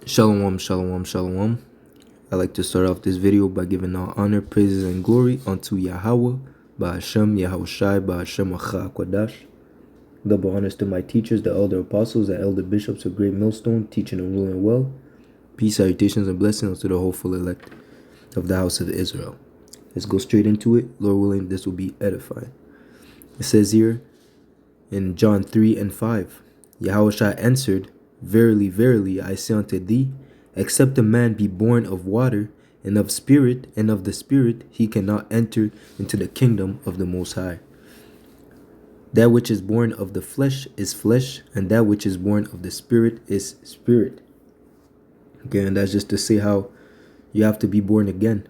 Shalom, shalom, shalom. I'd like to start off this video by giving all honor, praises, and glory unto Yahweh, Ba'ashem, Yahushai, Ba'ashem, Acha, Kodash. Double honors to my teachers, the elder apostles, the elder bishops of Great Millstone, teaching and ruling well. Peace, salutations, and blessings to the hopeful elect of the house of Israel. Let's go straight into it. Lord willing, this will be edifying. It says here in John 3 and 5, Yahushua answered, Verily, verily, I say unto thee, except a man be born of water and of spirit, and of the spirit, he cannot enter into the kingdom of the Most High. That which is born of the flesh is flesh, and that which is born of the spirit is spirit. Okay, and that's just to say how you have to be born again.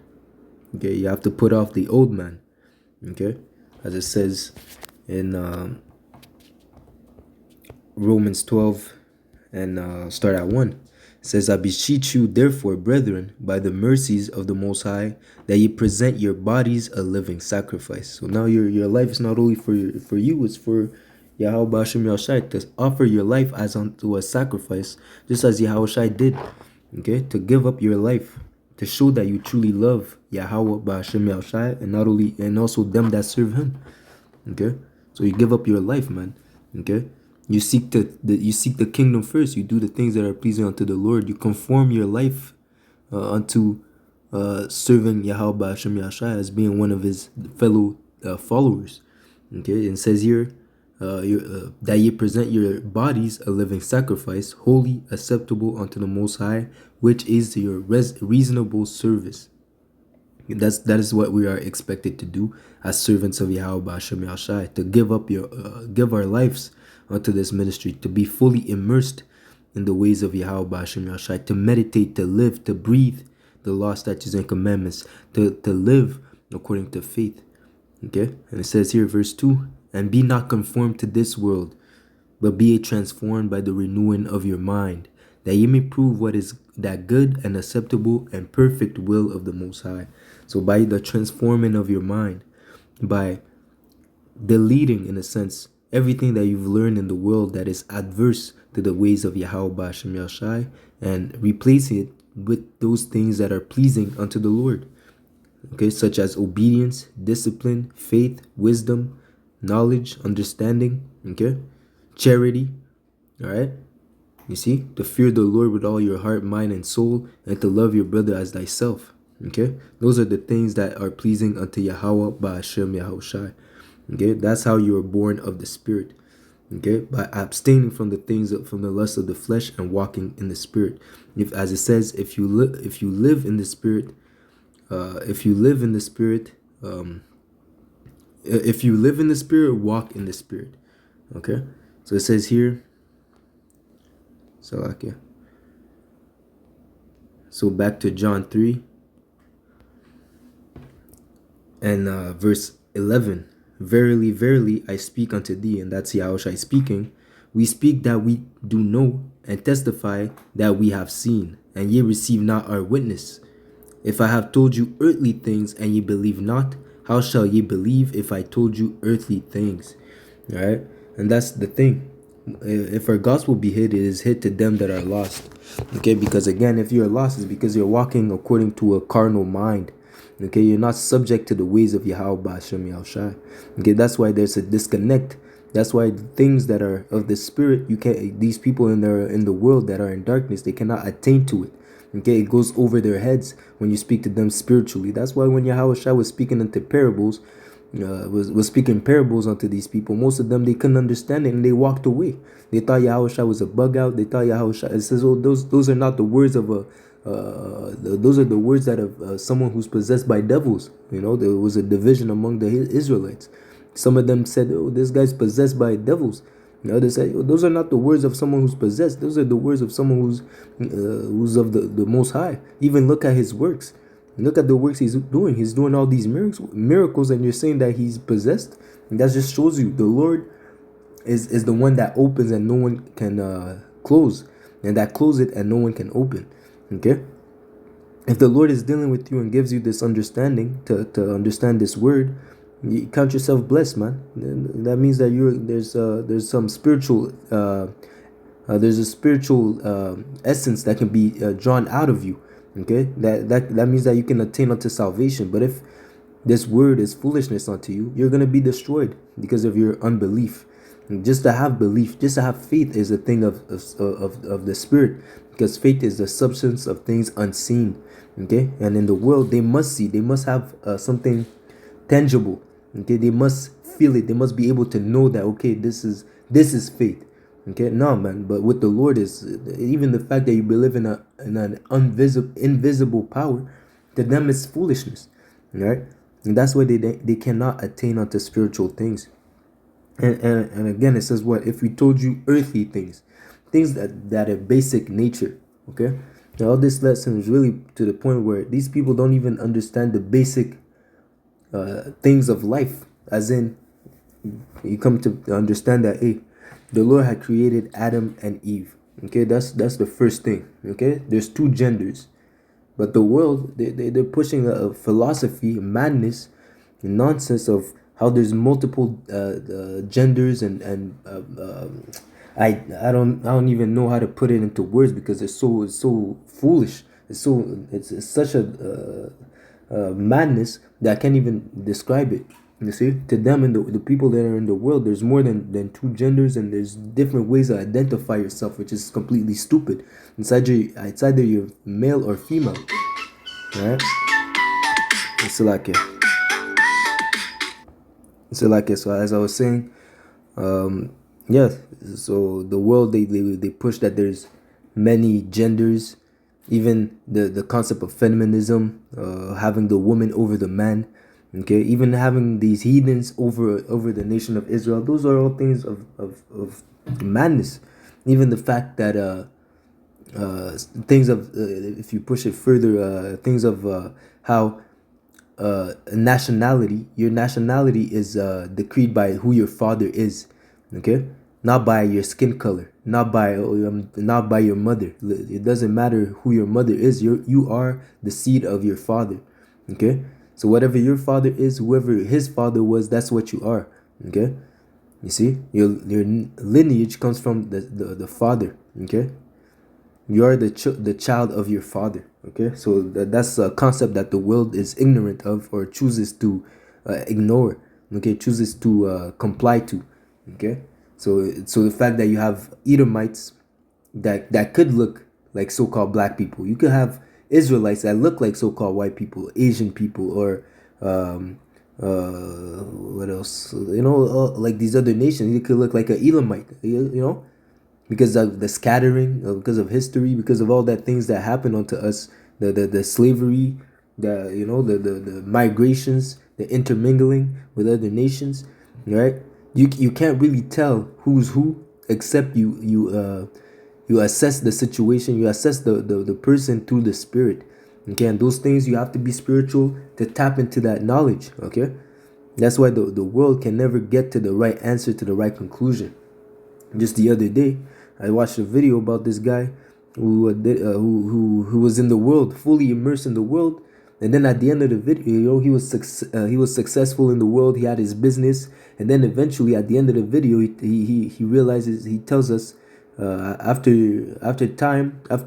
Okay, you have to put off the old man. Okay, as it says in Romans 12 and start at 1. It says, I beseech you, therefore, brethren, by the mercies of the Most High, that ye present your bodies a living sacrifice. So now your life is not only for you, it's for Yahweh Ba'ashem Yahushai, to offer your life as unto a sacrifice, just as Yahushai did. Okay, to give up your life, to show that you truly love Yahweh Ba'ashem Yahushai, and also them that serve him. Okay, so you give up your life, man. Okay, you seek the kingdom first. You do the things that are pleasing unto the Lord. You conform your life unto serving Yahweh Ba'ashem Yahushai as being one of his fellow followers. Okay, and it says here that ye present your bodies a living sacrifice, holy, acceptable unto the Most High, which is your reasonable service. That is what we are expected to do as servants of Yahweh Ba'ashem Yahushai, to give our lives unto this ministry, to be fully immersed in the ways of Yahweh Ba'ashem Yahushai, to meditate, to live, to breathe the law, statutes, and commandments, to live according to faith. Okay, and it says here, verse 2, and be not conformed to this world, but be ye transformed by the renewing of your mind, that ye may prove what is that good and acceptable and perfect will of the Most High. So by the transforming of your mind, by deleting, in a sense, everything that you've learned in the world that is adverse to the ways of Yahweh Ba'ashem Yahushai, and replace it with those things that are pleasing unto the Lord. Okay, such as obedience, discipline, faith, wisdom, knowledge, understanding, okay, charity. All right, you see, to fear the Lord with all your heart, mind, and soul, and to love your brother as thyself. Okay, those are the things that are pleasing unto Yahweh Ba'ashem Yahushai. Okay, that's how you are born of the Spirit. Okay, by abstaining from the things from the lust of the flesh and walking in the Spirit. If, as it says, if you live in the Spirit, if you live in the Spirit, walk in the Spirit. Okay, so it says here. So back to John 3 and verse 11. Verily, verily, I speak unto thee, and that's Yahushua speaking. We speak that we do know, and testify that we have seen, and ye receive not our witness. If I have told you earthly things, and ye believe not, how shall ye believe if I told you earthly things? All right, and that's the thing. If our gospel be hid, it is hid to them that are lost. Okay, because again, if you're lost, it's because you're walking according to a carnal mind. Okay, you're not subject to the ways of Yahweh Ba'ashem Yahushai. Okay, that's why there's a disconnect. That's why things that are of the Spirit, you can't. These people in the world that are in darkness, they cannot attain to it. Okay, it goes over their heads when you speak to them spiritually. That's why when Yahweh was speaking into parables, was speaking parables unto these people, most of them, they couldn't understand it and they walked away. They thought Yahushua was a bug out. They thought Yahushua. It says, oh, those are not the words of a. Those are the words that of someone who's possessed by devils. You know, there was a division among the Israelites. Some of them said, oh, this guy's possessed by devils. The others said, oh, those are not the words of someone who's possessed. Those are the words of someone who's of the Most High. Even look at his works. Look at the works he's doing. He's doing all these miracles, and you're saying that he's possessed. And that just shows you the Lord is the one that opens and no one can close, and that close it and no one can open. Okay, if the Lord is dealing with you and gives you this understanding to understand this word, you count yourself blessed, man. That means that there's some spiritual There's a spiritual essence that can be drawn out of you. Okay, that means that you can attain unto salvation. But if this word is foolishness unto you, you're gonna be destroyed because of your unbelief. And just to have belief, just to have faith, is a thing of the spirit, because faith is the substance of things unseen. Okay, and in the world they must see, they must have something tangible. Okay, they must feel it, they must be able to know that, okay, this is faith. Okay, no, man. But with the Lord is even the fact that you believe in an invisible power, to them is foolishness, right? And that's why they cannot attain unto spiritual things. And again, it says, what if we told you earthly things, things that are basic nature? Okay, now all this lesson is really to the point where these people don't even understand the basic things of life. As in, you come to understand that, hey, the Lord had created Adam and Eve. Okay, that's the first thing. Okay, there's two genders, but the world, they're pushing a philosophy, madness, nonsense of how there's multiple genders, and I don't even know how to put it into words, because it's so foolish. It's such a madness that I can't even describe it. You see, to them and the people that are in the world, there's more than two genders, and there's different ways to identify yourself, which is completely stupid. It's either you're male or female, right? It's like it. So as I was saying, yeah. So the world, they push that there's many genders, even the concept of feminism, having the woman over the man. Okay, even having these heathens over the nation of Israel. Those are all things of madness. Even the fact that things of if you push it further, things of how nationality, your nationality is decreed by who your father is. Okay, not by your skin color, not by your mother. It doesn't matter who your mother is. You are the seed of your father. Okay, so whatever your father is, whoever his father was, that's what you are. Okay, you see, your lineage comes from the father. Okay, you are the child of your father. Okay, so that's a concept that the world is ignorant of, or chooses to ignore. Okay, chooses to comply to. Okay, so the fact that you have Edomites that could look like so-called black people, you could have Israelites that look like so-called white people, Asian people, or what else, like these other nations. You could look like a Elamite, because of the scattering, because of history, because of all that things that happened onto us, the slavery, the migrations, the intermingling with other nations, right? You can't really tell who's who, except you assess the situation, you assess the person through the spirit. Okay, and those things, you have to be spiritual to tap into that knowledge. Okay, that's why the world can never get to the right answer, to the right conclusion. Just the other day, I watched a video about this guy who was in the world, fully immersed in the world, and then at the end of the video, he was successful in the world. He had his business, and then eventually at the end of the video, he realizes, he tells us, after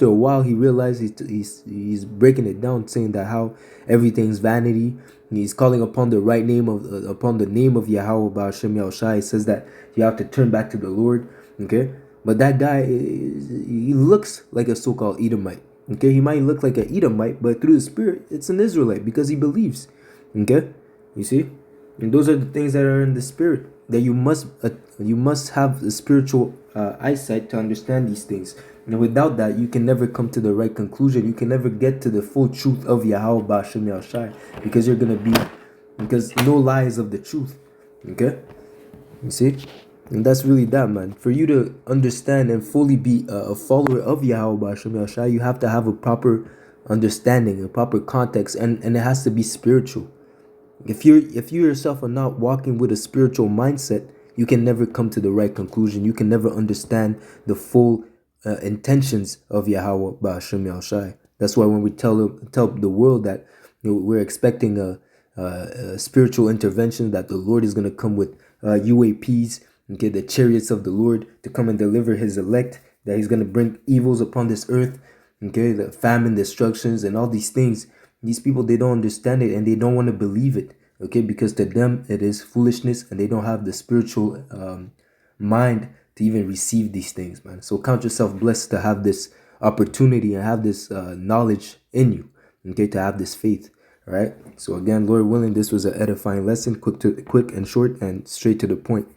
a while, he realized he's breaking it down, saying that how everything's vanity. He's calling upon the right name upon the name of Yahweh Ba'ashem Yahushai. He says that you have to turn back to the Lord. Okay, but that guy, he looks like a so-called Edomite. Okay, he might look like an Edomite, but through the spirit, it's an Israelite, because he believes. Okay, you see, and those are the things that are in the spirit, that you must have the spiritual eyesight to understand these things. And without that, you can never come to the right conclusion. You can never get to the full truth of Yahweh Ba'ashem Yahushai, because because no lie is of the truth. Okay, you see. And that's really that, man. For you to understand and fully be a follower of Yahweh Ba'ashem Yahushai, you have to have a proper understanding, a proper context, and it has to be spiritual. If you yourself are not walking with a spiritual mindset, you can never come to the right conclusion. You can never understand the full intentions of Yahweh Ba'ashem Yahushai. That's why when we tell the world that we're expecting a spiritual intervention, that the Lord is going to come with UAPs, okay, the chariots of the Lord, to come and deliver his elect, that he's going to bring evils upon this earth, okay, the famine, destructions, and all these things. These people, they don't understand it and they don't want to believe it, okay, because to them it is foolishness and they don't have the spiritual mind to even receive these things, man. So count yourself blessed to have this opportunity and have this knowledge in you, okay, to have this faith. All right. So again, Lord willing, this was an edifying lesson, quick and short and straight to the point.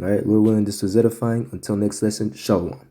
All right, Lord willing, this was edifying. Until next lesson, shalom.